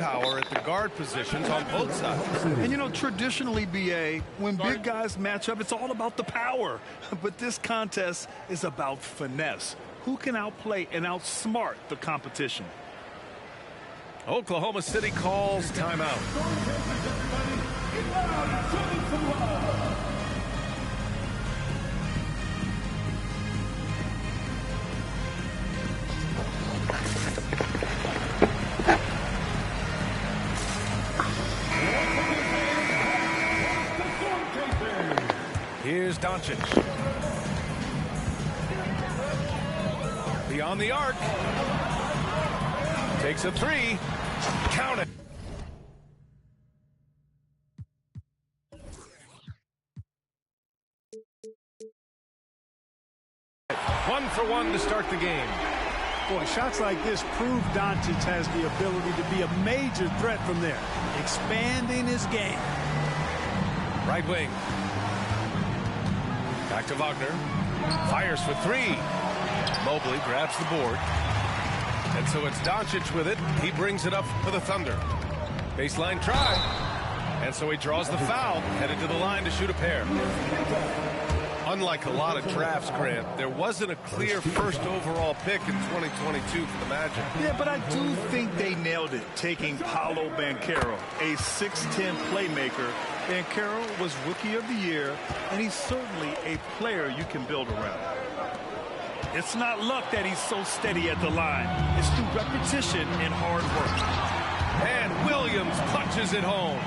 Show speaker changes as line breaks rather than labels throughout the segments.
firepower at the guard positions on both sides.
And, you know, traditionally, B.A., when big guys match up, it's all about the power. But this contest is about finesse. Who can outplay and outsmart the competition?
Oklahoma City calls timeout. Here's Doncic. Beyond the arc. Takes a three. Count it. One for one to start the game.
Boy, shots like this prove Doncic has the ability to be a major threat from there, expanding his game.
Right wing. Back to Wagner. Fires for three. Mobley grabs the board. And so it's Doncic with it. He brings it up for the Thunder. Baseline try. And so he draws the foul, headed to the line to shoot a pair. Unlike a lot of drafts, Grant, there wasn't a clear first overall pick in 2022 for the Magic.
Yeah, but I do think they nailed it, taking Paolo Banchero, a 6'10 playmaker. Banchero was Rookie of the Year, and he's certainly a player you can build around. It's not luck that he's so steady at the line. It's through repetition and hard work.
And Williams punches it home.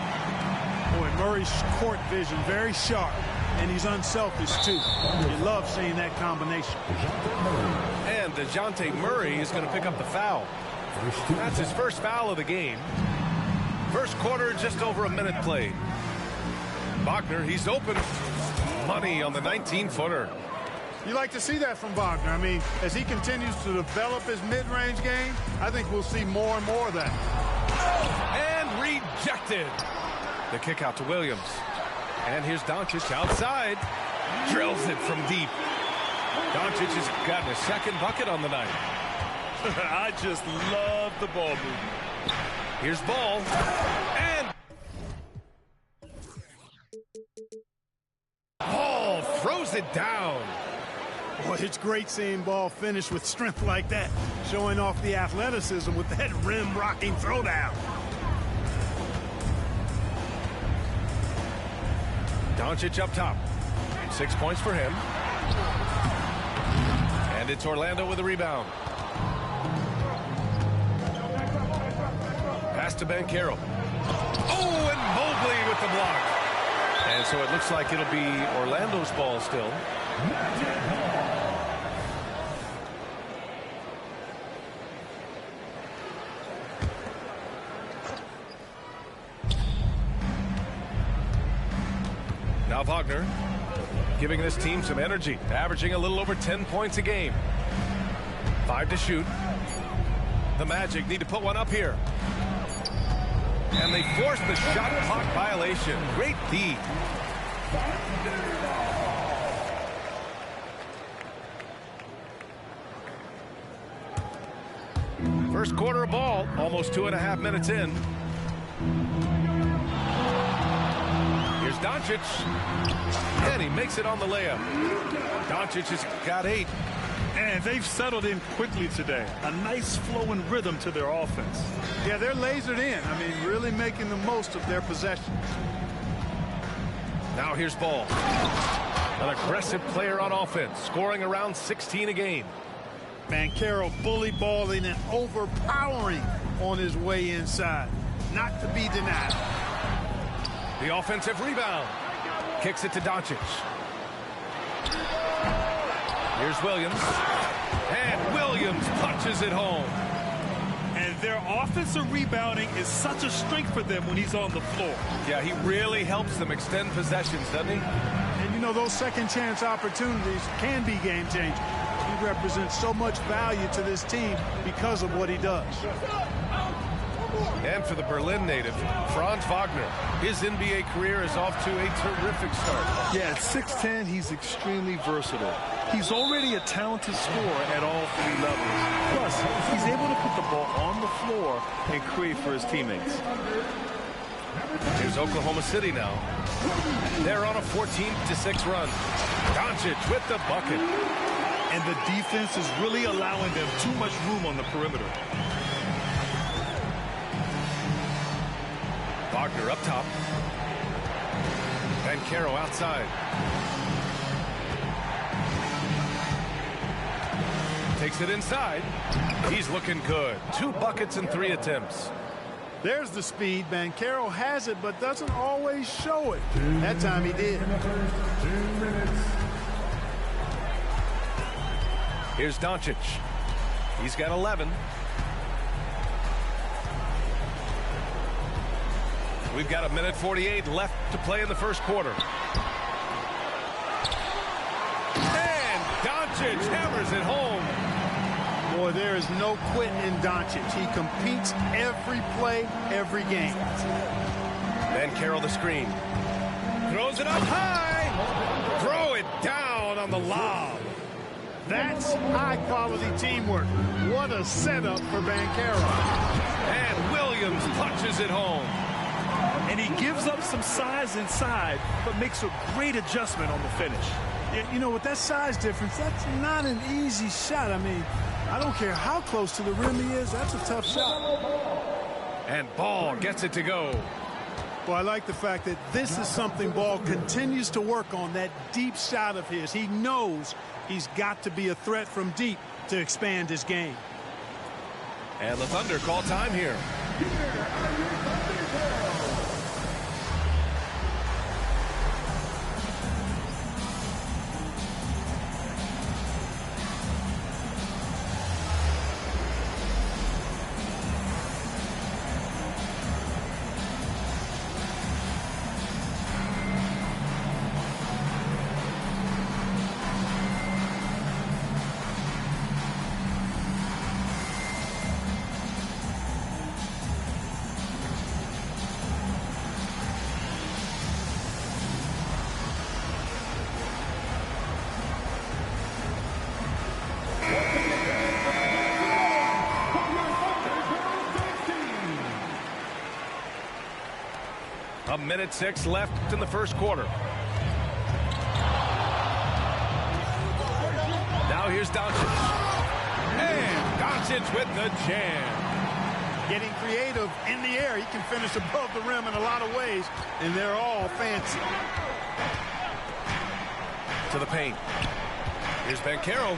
Boy, Murray's court vision very sharp, and he's unselfish too. You love seeing that combination.
And DeJounte Murray is going to pick up the foul. That's his first foul of the game. First quarter, just over a minute played. Wagner, he's open. Money on the 19-footer.
You like to see that from Wagner. I mean, as he continues to develop his mid-range game, I think we'll see more and more of that.
And rejected. The kick out to Williams. And here's Doncic outside. Drills it from deep. Doncic has gotten a second bucket on the night.
I just love the ball movement.
Here's Ball. And Ball throws it down.
Boy, it's great seeing Ball finish with strength like that, showing off the athleticism with that rim-rocking throwdown.
Doncic up top. 6 points for him. And it's Orlando with a rebound. Pass to Banchero. Oh, and Mobley with the block. And so it looks like it'll be Orlando's ball still. Now Wagner giving this team some energy, averaging a little over 10 points a game. 5 to shoot. The Magic need to put one up here. And they force the shot clock violation. Great D. First quarter of ball, almost 2.5 minutes in. Here's Doncic. And he makes it on the layup. Doncic has got 8.
And they've settled in quickly today. A nice flow and rhythm to their offense.
Yeah, they're lasered in. I mean, really making the most of their possessions.
Now here's Ball. An aggressive player on offense, scoring around 16 a game.
Banchero bully balling and overpowering on his way inside. Not to be denied.
The offensive rebound. Kicks it to Doncic. Here's Williams. And Williams punches it home.
And their offensive rebounding is such a strength for them when he's on the floor.
Yeah, he really helps them extend possessions, doesn't he?
And, you know, those second chance opportunities can be game changers. He represents so much value to this team because of what he does.
And for the Berlin native, Franz Wagner. His NBA career is off to a terrific start.
Yeah, at 6'10", he's extremely versatile. He's already a talented scorer at all three levels. Plus, he's able to put the ball on the floor and create for his teammates.
Here's Oklahoma City now. They're on a 14-6 run. Doncic with the bucket.
And the defense is really allowing them too much room on the perimeter.
Wagner up top. Banchero outside. Takes it inside. He's looking good. 2 buckets in 3 attempts.
There's the speed. Banchero has it, but doesn't always show it. That time he did.
Here's Doncic. He's got 11. We've got 1:48 left to play in the first quarter. And Doncic hammers it home.
Boy, there is no quitting in Doncic. He competes every play, every game.
Banchero the screen. Throws it up high. Throw it down on the lob.
That's high-quality teamwork. What a setup for Banchero.
And Williams punches it home.
And he gives up some size inside, but makes a great adjustment on the finish.
You know, with that size difference, that's not an easy shot. I mean, I don't care how close to the rim he is. That's a tough shot.
And Ball gets it to go.
Well, I like the fact that this is something Ball continues to work on, that deep shot of his. He knows he's got to be a threat from deep to expand his game.
And the Thunder call time here. A 1:06 left in the first quarter. Now here's Doncic. And Doncic with the jam.
Getting creative in the air. He can finish above the rim in a lot of ways, and they're all fancy.
To the paint. Here's Banchero.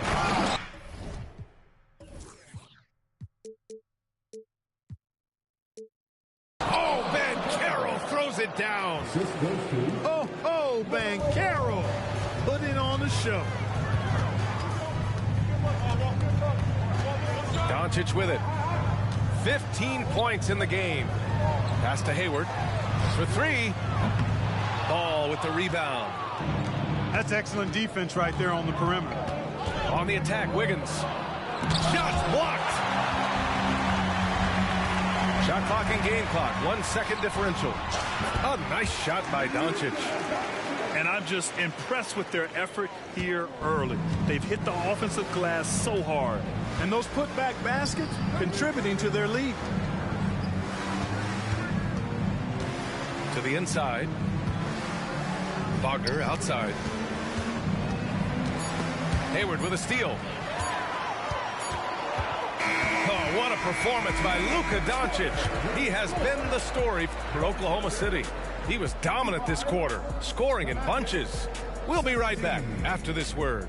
Oh, Banchero throws it down.
Oh, Banchero put it on the show.
Doncic with it. 15 points in the game. Pass to Hayward for 3. Ball with the rebound.
That's excellent defense right there on the perimeter.
On the attack, Wiggins. Shots blocked. Shot clock and game clock. 1 second differential. A nice shot by Doncic.
And I'm just impressed with their effort here early. They've hit the offensive glass so hard.
And those putback baskets contributing to their lead.
To the inside. Wagner outside. Hayward with a steal. Oh, what a performance by Luka Doncic. He has been the story for Oklahoma City. He was dominant this quarter, scoring in bunches. We'll be right back after this word.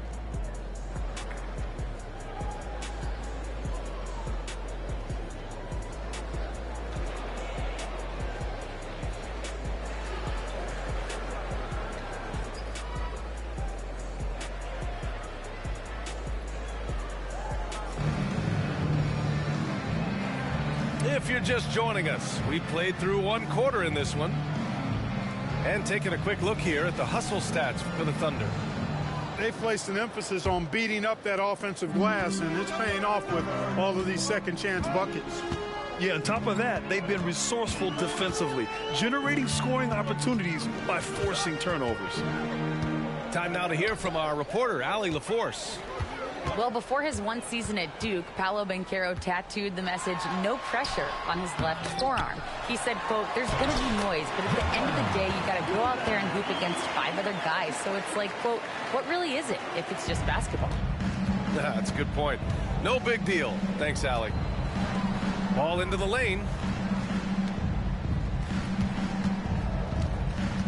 If you're just joining us, we played through 1 quarter in this one. And taking a quick look here at the hustle stats for the Thunder.
They've placed an emphasis on beating up that offensive glass, and it's paying off with all of these second chance buckets.
Yeah, on top of that, they've been resourceful defensively, generating scoring opportunities by forcing turnovers.
Time now to hear from our reporter, Allie LaForce.
Well, before his one season at Duke, Paolo Banchero tattooed the message, "No pressure," on his left forearm. He said, quote, "There's going to be noise, but at the end of the day, you got to go out there and hoop against 5 other guys." So it's like, quote, what really is it if it's just basketball?
That's a good point. No big deal. Thanks, Allie. Ball into the lane.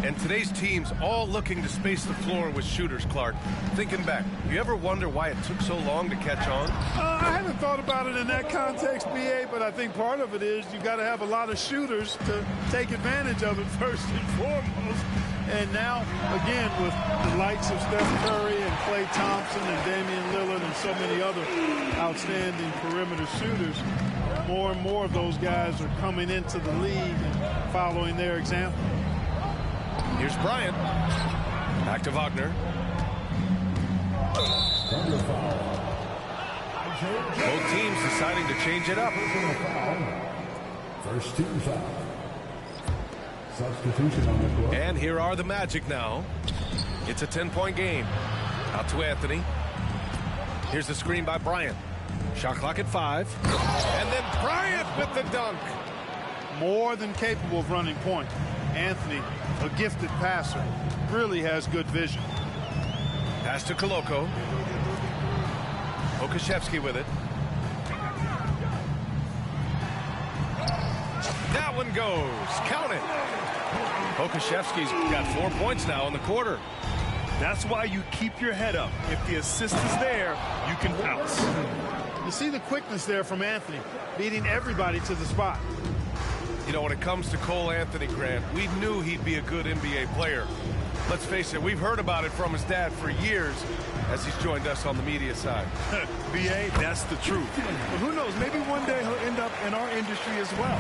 And today's teams all looking to space the floor with shooters, Clark. Thinking back, you ever wonder why it took so long to catch on?
I haven't thought about it in that context, B.A., but I think part of it is you got to have a lot of shooters to take advantage of it first and foremost. And now, again, with the likes of Steph Curry and Klay Thompson and Damian Lillard and so many other outstanding perimeter shooters, more and more of those guys are coming into the league and following their example.
Here's Bryant. Back to Wagner. Both teams deciding to change it up.
First team foul. Substitution on the court.
And here are the Magic now. It's a 10-point game. Out to Anthony. Here's the screen by Bryant. Shot clock at 5. And then Bryant with the dunk.
More than capable of running point. Anthony, a gifted passer, really has good vision.
Pass to Koloko. Okashevsky with it. That one goes. Count it. Okashevsky's got 4 points now in the quarter.
That's why you keep your head up. If the assist is there, you can pounce.
You see the quickness there from Anthony, beating everybody to the spot.
You know, when it comes to Cole Anthony, Grant, we knew he'd be a good NBA player. Let's face it, we've heard about it from his dad for years as he's joined us on the media side.
B.A., that's the truth. But who knows, maybe one day he'll end up in our industry as well.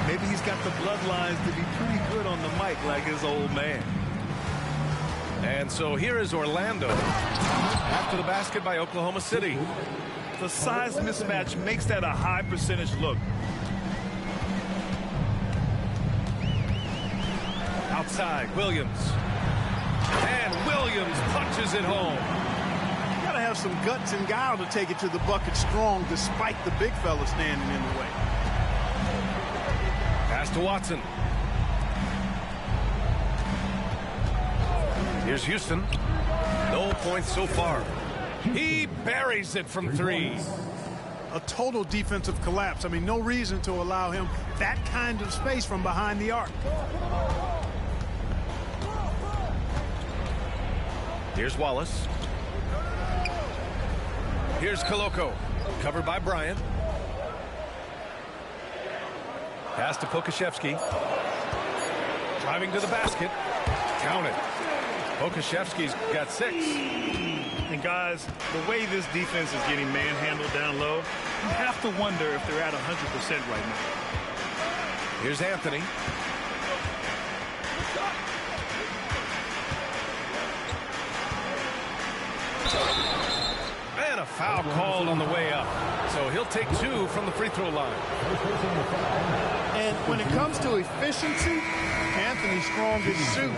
Maybe he's got the bloodlines to be pretty good on the mic like his old man.
And so here is Orlando after the basket by Oklahoma City.
The size mismatch makes that a high percentage look.
Outside, Williams. And Williams punches it home.
You got to have some guts and guile to take it to the bucket strong despite the big fella standing in the way.
Pass to Watson. Here's Houston. No points so far. He buries it from 3.
A total defensive collapse. I mean, no reason to allow him that kind of space from behind the arc.
Here's Wallace. Here's Koloko. Covered by Bryant. Pass to Pokashevsky. Driving to the basket. Count it. Pokashevsky's got 6.
And guys, the way this defense is getting manhandled down low, you have to wonder if they're at 100% right now.
Here's Anthony. And a foul called on the way up. So he'll take 2 from the free throw line.
And when it comes to efficiency, Anthony's strongest suit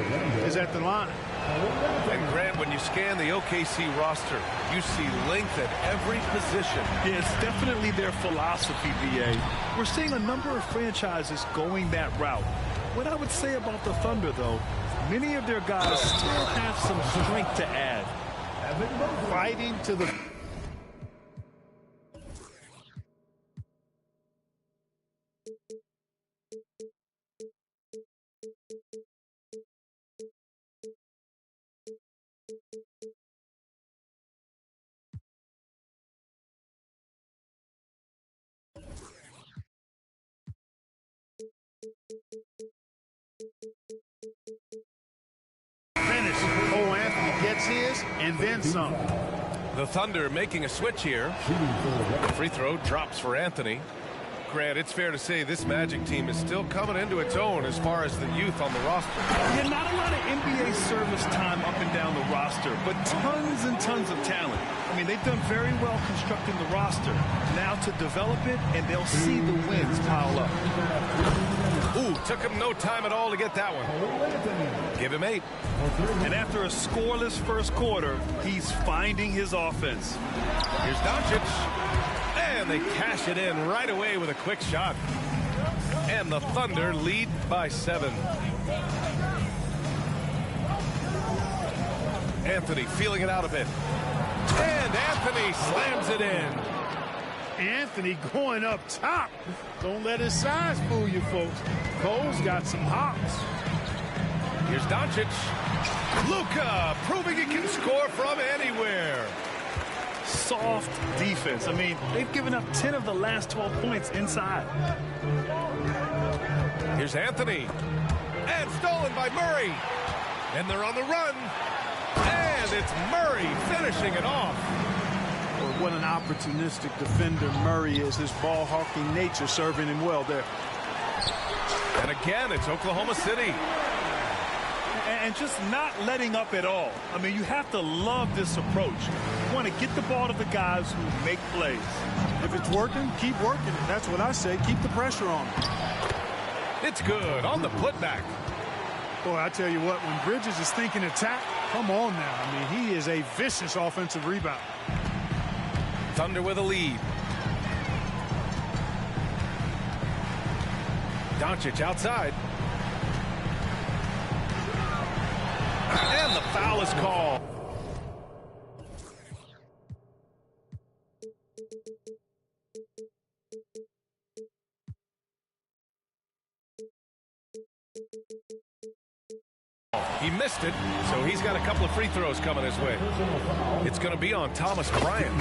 is at the line.
And Grant, when you scan the OKC roster, you see length at every position.
Yeah, it's definitely their philosophy, B.A. We're seeing a number of franchises going that route. What I would say about the Thunder, though, many of their guys still have some strength to add.
Fighting to the... finish. Cole Anthony gets his and then some.
The Thunder making a switch here. The free throw drops for Anthony. Grant, it's fair to say this Magic team is still coming into its own as far as the youth on the roster.
Yeah, not a lot of NBA service time up and down the roster, but tons and tons of talent. I mean, they've done very well constructing the roster. Now to develop it, and they'll see the wins pile up.
Ooh, took him no time at all to get that one. Give him 8.
And after a scoreless first quarter, he's finding his offense.
Here's Doncic. And they cash it in right away with a quick shot. And the Thunder lead by 7. Anthony feeling it out a bit. And Anthony slams it in.
Anthony going up top. Don't let his size fool you, folks. Cole's got some hops.
Here's Doncic. Luka proving he can score from anywhere.
Soft defense. I mean, they've given up 10 of the last 12 points inside.
Here's Anthony. And stolen by Murray. And they're on the run. And it's Murray finishing it off.
Well, what an opportunistic defender Murray is. His ball-hawking nature serving him well there.
And again, it's Oklahoma City.
And just not letting up at all. I mean, you have to love this approach. You want to get the ball to the guys who make plays.
If it's working, keep working it. That's what I say. Keep the pressure on.
It's good on the putback.
Boy, I tell you what, when Bridges is thinking attack, come on now. I mean, he is a vicious offensive rebound.
Thunder with a lead. Doncic outside. And the foul is called. He missed it, so he's got a couple of free throws coming his way. It's going to be on Thomas Bryant.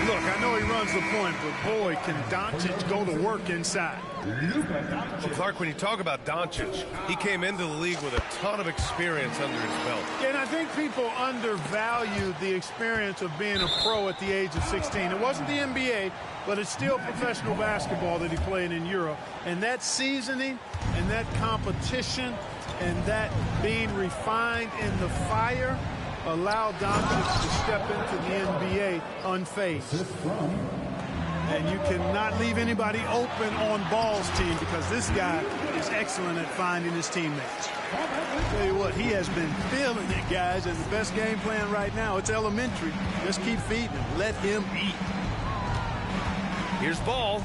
Look, I know he runs the point, but boy, can Doncic go to work inside.
Well, Clark, when you talk about Doncic, he came into the league with a ton of experience under his belt.
And I think people undervalue the experience of being a pro at the age of 16. It wasn't the NBA, but it's still professional basketball that he played in Europe. And that seasoning and that competition and that being refined in the fire allowed Doncic to step into the NBA unfazed. And you cannot leave anybody open on Ball's team because this guy is excellent at finding his teammates. I'll tell you what, he has been feeling it, guys, and the best game plan right now, it's elementary. Just keep feeding him. Let him eat.
Here's Ball.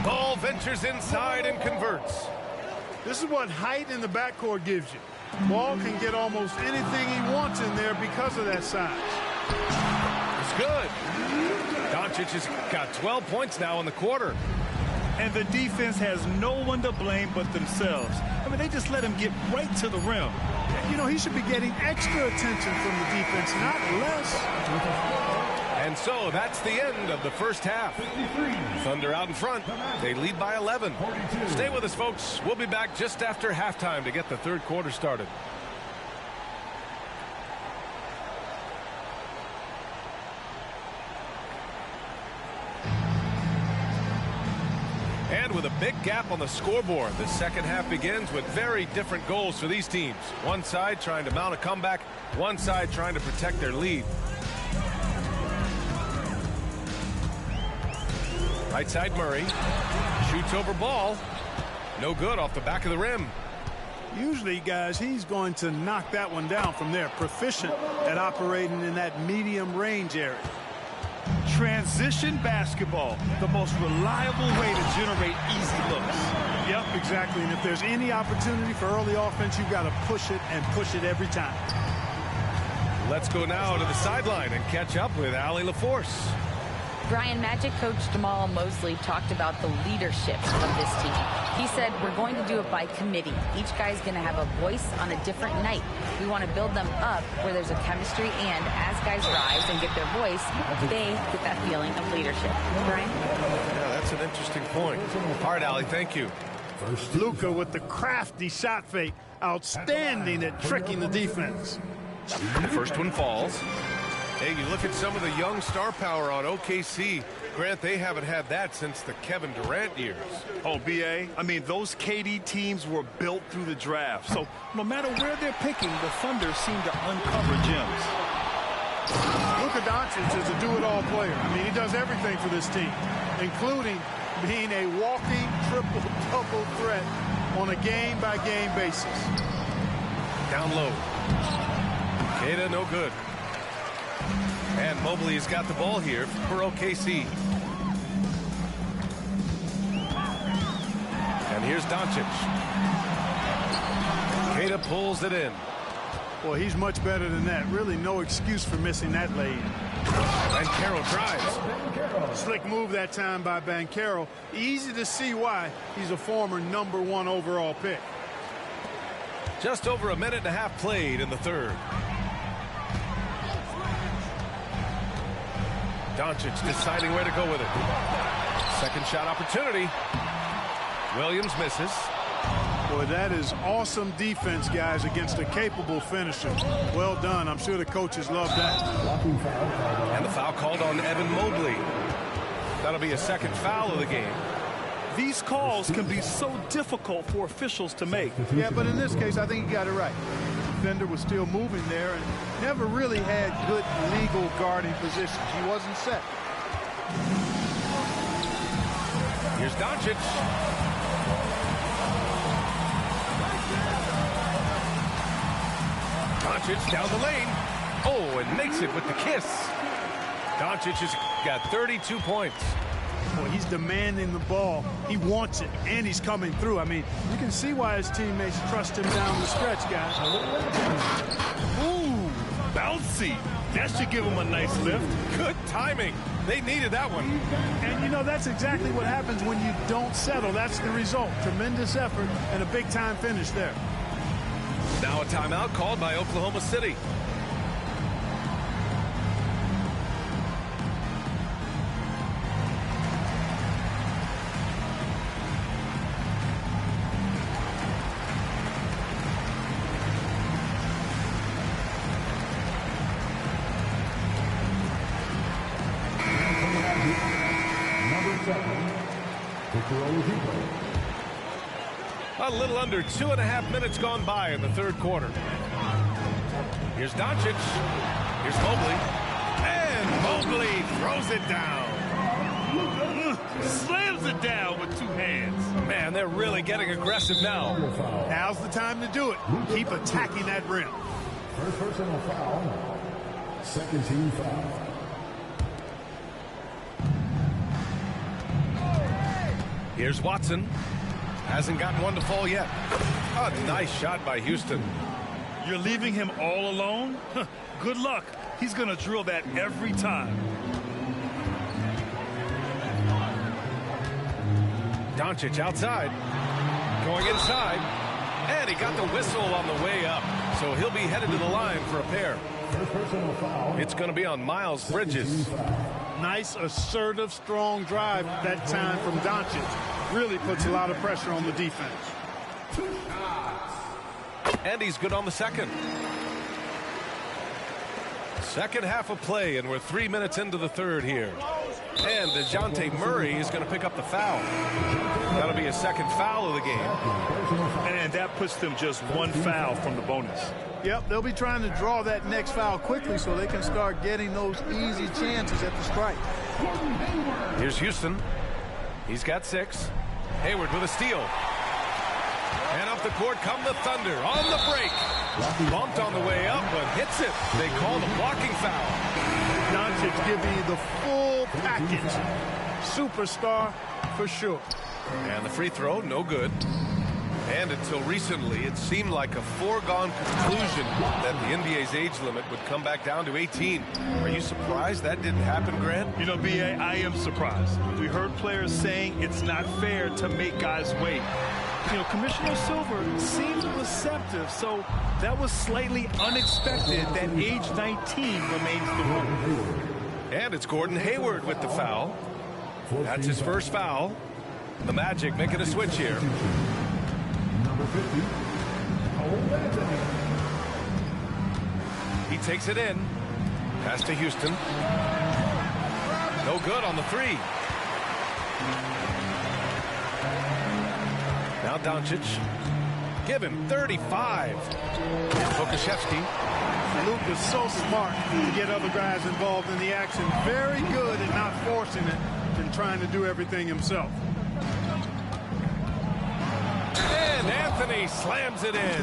Ball ventures inside and converts.
This is what height in the backcourt gives you. Ball can get almost anything he wants in there because of that size.
It's good. Doncic has got 12 points now in the quarter.
And the defense has no one to blame but themselves. I mean, they just let him get right to the rim.
You know, he should be getting extra attention from the defense, not less.
And so that's the end of the first half. Thunder out in front. They lead by 11. Stay with us, folks. We'll be back just after halftime to get the third quarter started. And with a big gap on the scoreboard, the second half begins with very different goals for these teams. One side trying to mount a comeback, one side trying to protect their lead. Right side Murray shoots over Ball. No good off the back of the rim.
Usually, guys, he's going to knock that one down from there. Proficient at operating in that medium range area.
Transition basketball, the most reliable way to generate easy looks.
Yep, exactly. And if there's any opportunity for early offense, you've got to push it and push it every time.
Let's go now to the sideline and catch up with Allie LaForce.
Brian, Magic coach Jamal Mosley talked about the leadership of this team. He said, we're going to do it by committee. Each guy's going to have a voice on a different night. We want to build them up where there's a chemistry, and as guys rise and get their voice, they get that feeling of leadership. Brian?
Yeah, that's an interesting point. All right, Allie, thank you.
Luka with the crafty shot fake. Outstanding at tricking the defense.
The first one falls. Hey, you look at some of the young star power on OKC. Grant, they haven't had that since the Kevin Durant years.
Oh, B.A., I mean, those KD teams were built through the draft. So no matter where they're picking, the Thunder seem to uncover gems.
Look Luka Doncic is a do-it-all player. I mean, he does everything for this team, including being a walking triple-double threat on a game-by-game basis.
Down low. Queta, no good. And Mobley's got the ball here for OKC. And here's Doncic. Queta pulls it in.
Well, he's much better than that. Really no excuse for missing that lane.
Banchero drives.
Slick move that time by Banchero. Easy to see why he's a former #1 overall pick.
Just over a minute and a half played in the third. Doncic deciding where to go with it. Second shot opportunity. Williams misses.
Boy, that is awesome defense, guys, against a capable finisher. Well done. I'm sure the coaches love that.
And the foul called on Evan Mobley. That'll be a second foul of the game.
These calls can be so difficult for officials to make.
Yeah, but in this case, I think he got it right. The defender was still moving there and never really had good legal guarding positions. He wasn't set.
Here's Doncic. Doncic down the lane. Oh, and makes it with the kiss. Doncic has got 32 points.
Boy, he's demanding the ball. He wants it, and he's coming through. I mean, you can see why his teammates trust him down the stretch, guys.
Ooh, bouncy. That should give him a nice lift.
Good timing. They needed that one.
And, you know, that's exactly what happens when you don't settle. That's the result. Tremendous effort and a big-time finish there.
Now a timeout called by Oklahoma City. A little under 2.5 minutes gone by in the third quarter. Here's Doncic. Here's Mobley. And Mobley throws it down.
Slams it down with two hands.
Man, they're really getting aggressive now.
Now's the time to do it. Keep attacking that rim.
First personal foul. Second team foul.
Here's Watson. Hasn't gotten one to fall yet. A nice shot by Houston.
You're leaving him all alone? Good luck. He's going to drill that every time.
Doncic outside. Going inside. And he got the whistle on the way up. So he'll be headed to the line for a pair. It's going to be on Miles Bridges.
Nice, assertive, strong drive that time from Doncic. Really puts a lot of pressure on the defense.
And he's good on the second. Second half of play, and we're 3 minutes into the third here. And DeJounte Murray is going to pick up the foul. That'll be a second foul of the game.
And that puts them just one foul from the bonus.
Yep, they'll be trying to draw that next foul quickly so they can start getting those easy chances at the strike.
Here's Houston. He's got 6. Hayward with a steal. And up the court come the Thunder on the break. Bumped on the way up, but hits it. They call the blocking foul.
Doncic giving you the full package. Superstar for sure.
And the free throw, no good. And until recently, it seemed like a foregone conclusion that the NBA's age limit would come back down to 18. Are you surprised that didn't happen, Grant?
You know, B.A., I am surprised. We heard players saying it's not fair to make guys wait. You know, Commissioner Silver seemed receptive, so that was slightly unexpected that age 19 remains the rule.
And it's Gordon Hayward with the foul. That's his first foul. The Magic making a switch here. He takes it in. Pass to Houston. No good on the 3. Now Doncic. Give him 35. Pokashevsky.
Luke is so smart to get other guys involved in the action. Very good at not forcing it and trying to do everything himself.
And Anthony slams it in.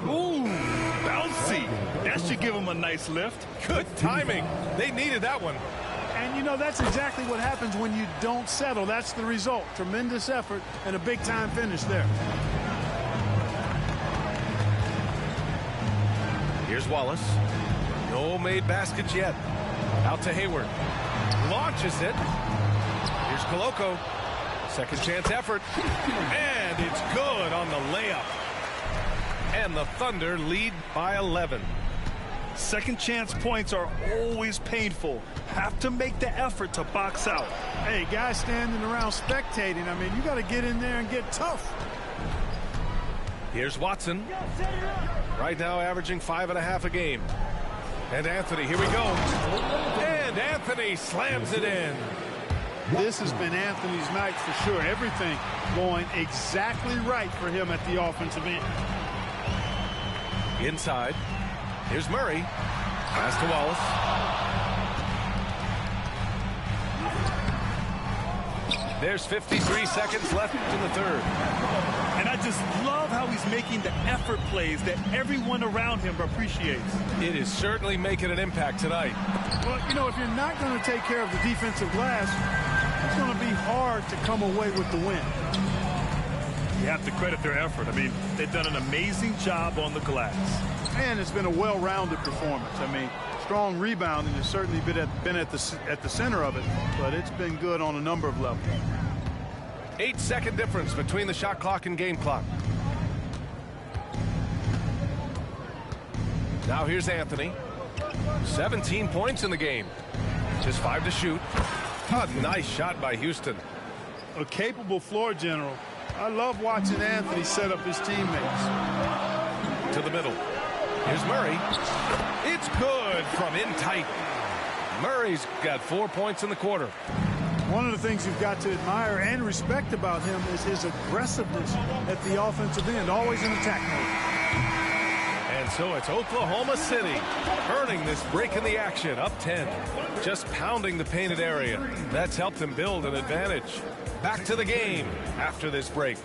Ooh, bouncy. That should give him a nice lift.
Good timing. They needed that one.
And, you know, that's exactly what happens when you don't settle. That's the result. Tremendous effort and a big-time finish there.
Here's Wallace. No made baskets yet. Out to Hayward. Launches it. Here's Koloko. Second chance effort. And it's good on the layup. And the Thunder lead by 11.
Second chance points are always painful. Have to make the effort to box out.
Hey, guys standing around spectating. I mean, you got to get in there and get tough.
Here's Watson. Right now averaging 5.5 a game. And Anthony, here we go. And Anthony slams it in.
This has been Anthony's night for sure. Everything going exactly right for him at the offensive end.
Inside. Here's Murray. Pass to Wallace. There's 53 seconds left in the third.
And I just love how he's making the effort plays that everyone around him appreciates.
It is certainly making an impact tonight.
Well, you know, if you're not going to take care of the defensive glass, it's going to be hard to come away with the win.
You have to credit their effort. I mean, they've done an amazing job on the glass.
And it's been a well-rounded performance. I mean, strong rebounding has certainly been at the center of it, but it's been good on a number of levels.
8-second difference between the shot clock and game clock. Now here's Anthony. 17 points in the game. Just 5 to shoot. A nice shot by Houston.
A capable floor general. I love watching Anthony set up his teammates.
To the middle. Here's Murray. It's good from in tight. Murray's got 4 points in the quarter.
One of the things you've got to admire and respect about him is his aggressiveness at the offensive end, always in attack mode.
And so it's Oklahoma City earning this break in the action, up 10. Just pounding the painted area. That's helped them build an advantage. Back to the game after this break.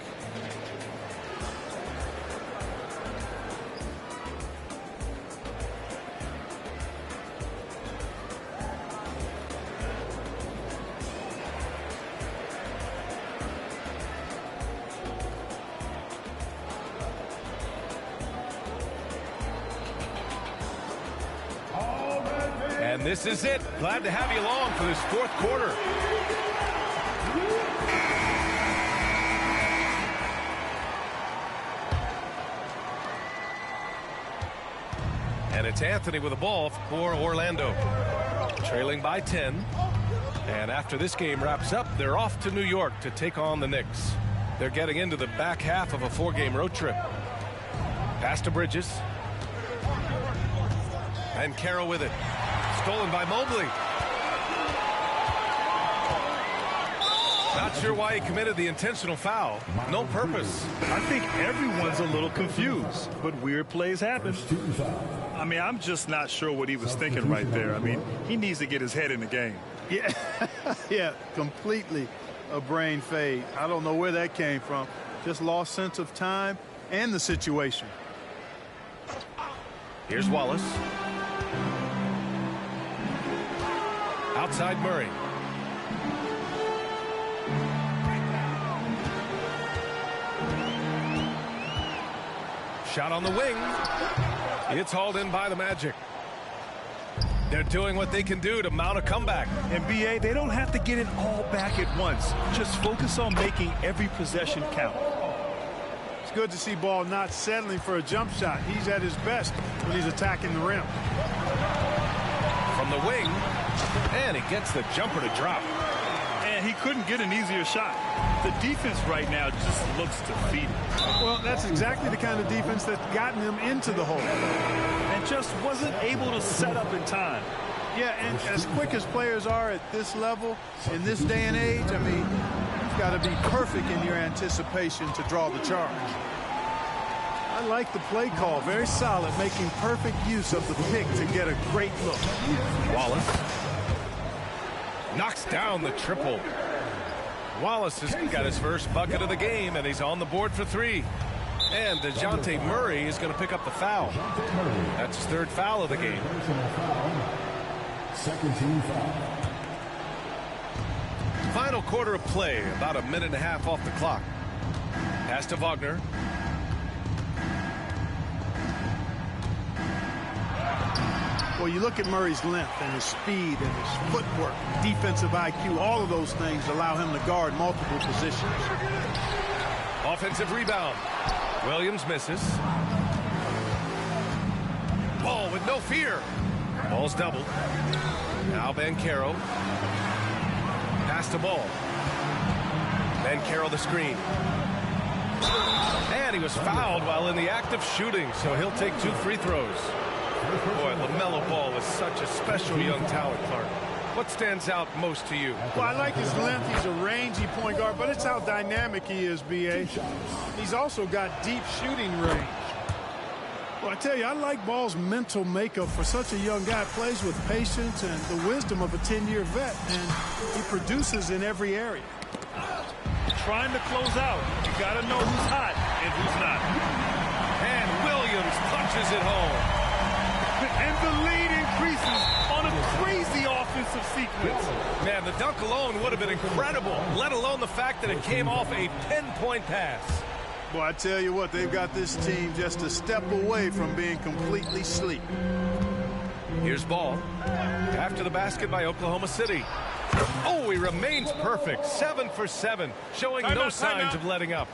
And this is it. Glad to have you along for this fourth quarter. And it's Anthony with the ball for Orlando. Trailing by 10. And after this game wraps up, they're off to New York to take on the Knicks. They're getting into the back half of a 4-game road trip. Pass to Bridges. And Carroll with it. Stolen by Mobley. Not sure why he committed the intentional foul. No purpose.
I think everyone's a little confused, but weird plays happen. I mean, I'm just not sure what he was thinking right there. I mean, he needs to get his head in the game.
Yeah, yeah, completely a brain fade. I don't know where that came from. Just lost sense of time and the situation.
Here's Wallace. Outside Murray. Shot on the wing. It's hauled in by the Magic. They're doing what they can do to mount a comeback.
And BA, they don't have to get it all back at once. Just focus on making every possession count.
It's good to see Ball not settling for a jump shot. He's at his best when he's attacking the rim.
From the wing. And he gets the jumper to drop.
And he couldn't get an easier shot. The defense right now just looks defeated.
Well, that's exactly the kind of defense that's gotten him into the hole.
And just wasn't able to set up in time.
Yeah, and as quick as players are at this level, in this day and age, I mean, you've got to be perfect in your anticipation to draw the charge. I like the play call. Very solid, making perfect use of the pick to get a great look.
Wallace knocks down the triple. Wallace has got his first bucket of the game, and he's on the board for 3. And DeJounte Murray is going to pick up the foul. That's his 3rd foul of the game.
Second team foul.
Final quarter of play, about a minute and a half off the clock. Pass to Wagner.
Well, you look at Murray's length and his speed and his footwork, defensive IQ, all of those things allow him to guard multiple positions.
Offensive rebound. Williams misses. Ball with no fear. Ball's doubled. Now Banchero. Pass to Ball. Banchero the screen. And he was fouled while in the act of shooting, so he'll take 2 free throws. Boy, LaMelo Ball is such a special young talent, Clark. What stands out most to you?
Well, I like his length. He's a rangy point guard, but it's how dynamic he is, B.A. He's also got deep shooting range. Well, I tell you, I like Ball's mental makeup for such a young guy. Plays with patience and the wisdom of a 10-year vet, and he produces in every area.
Trying to close out. You got to know who's hot and who's not.
And Williams punches it home.
And the lead increases on a crazy offensive sequence.
Man, the dunk alone would have been incredible, let alone the fact that it came off a pinpoint pass.
Boy, I tell you what, they've got this team just a step away from being completely sleep.
Here's Ball. After the basket by Oklahoma City. Oh, he remains perfect. 7 for 7, showing no signs of letting up.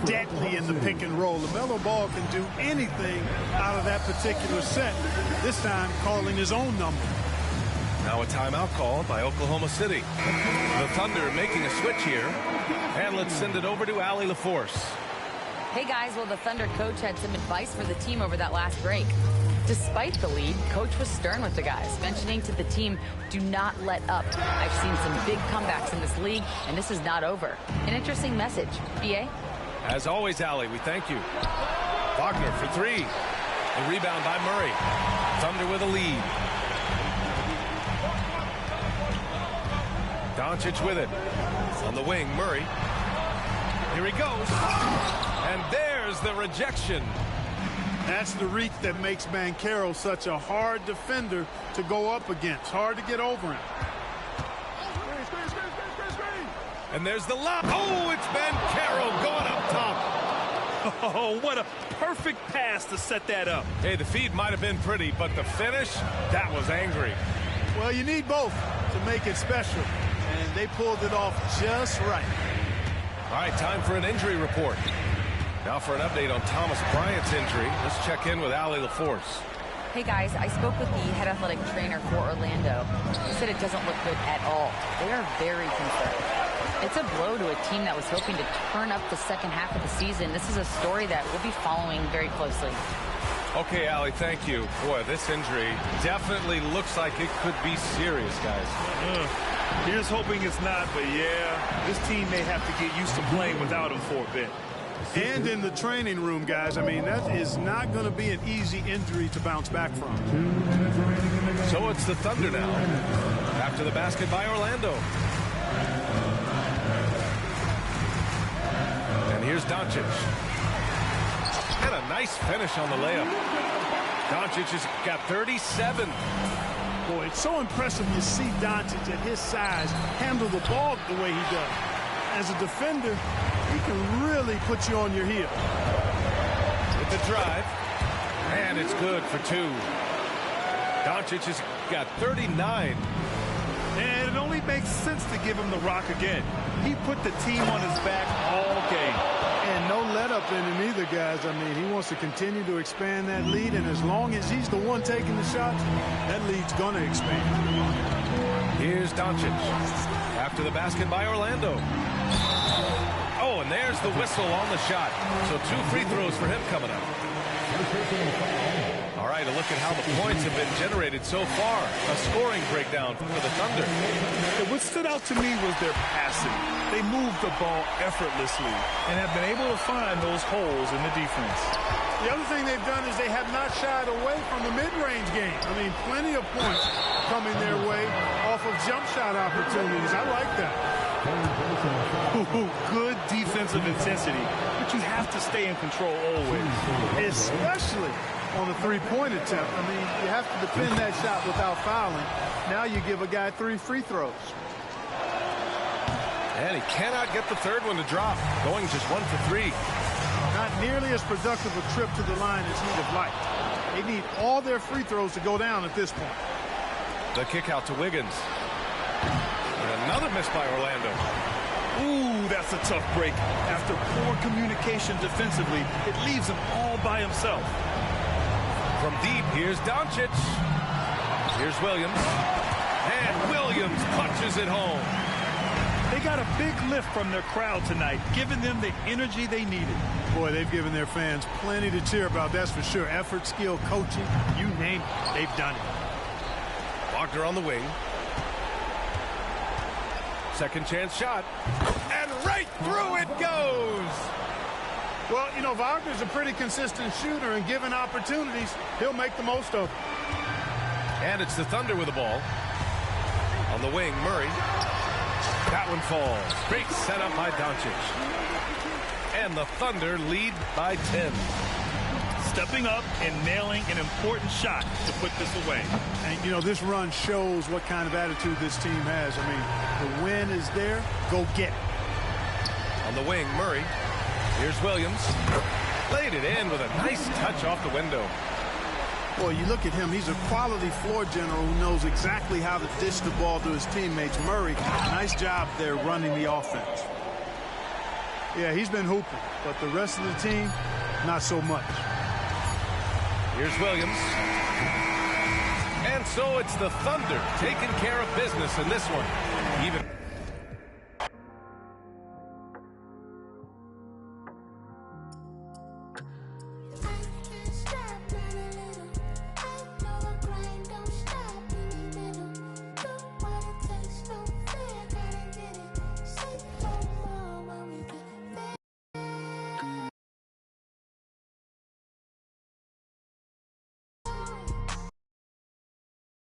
Deadly in the pick and roll. LaMelo Ball can do anything out of that particular set. This time calling his own number.
Now a timeout called by Oklahoma City. The Thunder making a switch here. And let's send it over to Allie LaForce.
Hey guys, well, the Thunder coach had some advice for the team over that last break. Despite the lead, coach was stern with the guys, mentioning to the team, do not let up. I've seen some big comebacks in this league, and this is not over. An interesting message. B.A.?
As always, Allie, we thank you. Wagner for 3. The rebound by Murray. Thunder with a lead. Doncic with it. On the wing, Murray. Here he goes. And there's the rejection.
That's the reach that makes Banchero such a hard defender to go up against. Hard to get over him.
And there's the lob. Oh, it's Banchero going up top.
Oh, what a perfect pass to set that up.
Hey, the feed might have been pretty, but the finish, that was angry.
Well, you need both to make it special, and they pulled it off just right.
All right, time for an injury report. Now for an update on Thomas Bryant's injury. Let's check in with Allie LaForce.
Hey guys, I spoke with the head athletic trainer for Orlando. He said it doesn't look good at all. They are very concerned. It's a blow to a team that was hoping to turn up the second half of the season. This is a story that we'll be following very closely.
Okay, Allie, thank you. Boy, this injury definitely looks like it could be serious, guys.
Here's hoping it's not, but yeah, this team may have to get used to playing without him for a bit.
And in the training room, guys, I mean, that is not going to be an easy injury to bounce back from.
So it's the Thunder now. After the basket by Orlando. And here's Doncic. And a nice finish on the layup. Doncic has got 37.
Boy, it's so impressive to see Doncic at his size handle the ball the way he does. As a defender, he can really put you on your heel.
With the drive. And it's good for 2. Doncic has got 39.
And it only makes sense to give him the rock again. He put the team on his back all game.
And no let up in him either, guys. I mean, he wants to continue to expand that lead, and as long as he's the one taking the shots, that lead's going to expand.
Here's Doncic. After the basket by Orlando. Oh, and there's the whistle on the shot. So 2 free throws for him coming up. All right, a look at how the points have been generated so far. A scoring breakdown for the Thunder.
What stood out to me was their passing. They moved the ball effortlessly and have been able to find those holes in the defense.
The other thing they've done is they have not shied away from the mid-range game. I mean, plenty of points coming their way off of jump shot opportunities. I like that.
Good defensive intensity, but you have to stay in control always.
Especially on a three-point attempt. I mean, you have to defend that shot without fouling. Now you give a guy 3 free throws.
And he cannot get the third one to drop. Going just 1 for 3.
Not nearly as productive a trip to the line as he'd have liked. They need all their free throws to go down at this point.
The kick out to Wiggins. And another miss by Orlando.
Ooh, that's a tough break. After poor communication defensively, it leaves him all by himself.
From deep, here's Doncic. Here's Williams. And Williams punches it home.
They got a big lift from their crowd tonight, giving them the energy they needed.
Boy, they've given their fans plenty to cheer about, that's for sure. Effort, skill, coaching, you name it, they've done it.
Wagner on the wing. Second chance shot. And right through it goes.
Well, you know, Wagner's a pretty consistent shooter, and given opportunities, he'll make the most of them.
And it's the Thunder with the ball. On the wing, Murray. That one falls. Great setup by Doncic. And the Thunder lead by 10.
Stepping up and nailing an important shot to put this away.
And, you know, this run shows what kind of attitude this team has. I mean, the win is there. Go get it.
On the wing, Murray. Here's Williams. Laid it in with a nice touch off the window.
Well, you look at him. He's a quality floor general who knows exactly how to dish the ball to his teammates. Murray, nice job there running the offense. Yeah, he's been hooping, but the rest of the team, not so much.
Here's Williams. And so it's the Thunder taking care of business in this one. Even